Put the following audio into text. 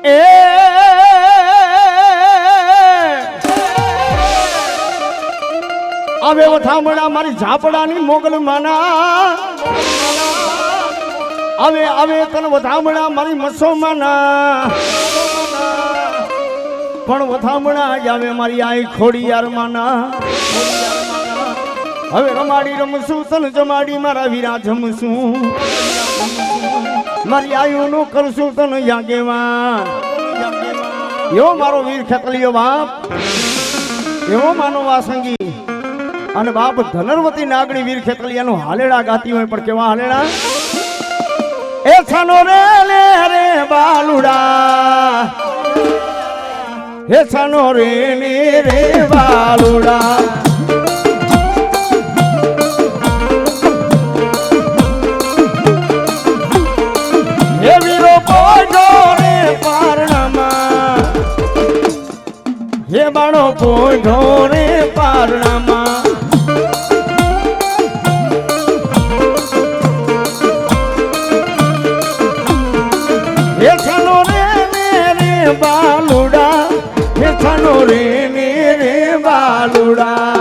એ આવે વથામણા મારી ઝાપડાની મોગલ માના આવે આવે તન વથામણા મારી મસો માના પણ વથામણા આવે મારી આઈ ખોડિયાર માના હવે રમાડી રમશું તન જમાડી મારા વીરા જમશું મારી આયુનું કરશું તન યાગેવાન એવો મારો વીર ખેતલિયો બાપ એવો માનો વાસંગી અને બાપ ધનરવતી નાગણી વીર ખેતલિયાનું હાલેડા ગાતી હોય પણ કેવા હાલેડા એ છનો રે લે રે બાલુડા હે છનો રે ને રે બાલુડા હે વીરો પોજો રે પારણામાં હે બાણો પોજો રે પારણામાં બાલુડા હે છનો રે ને રે બાલુડા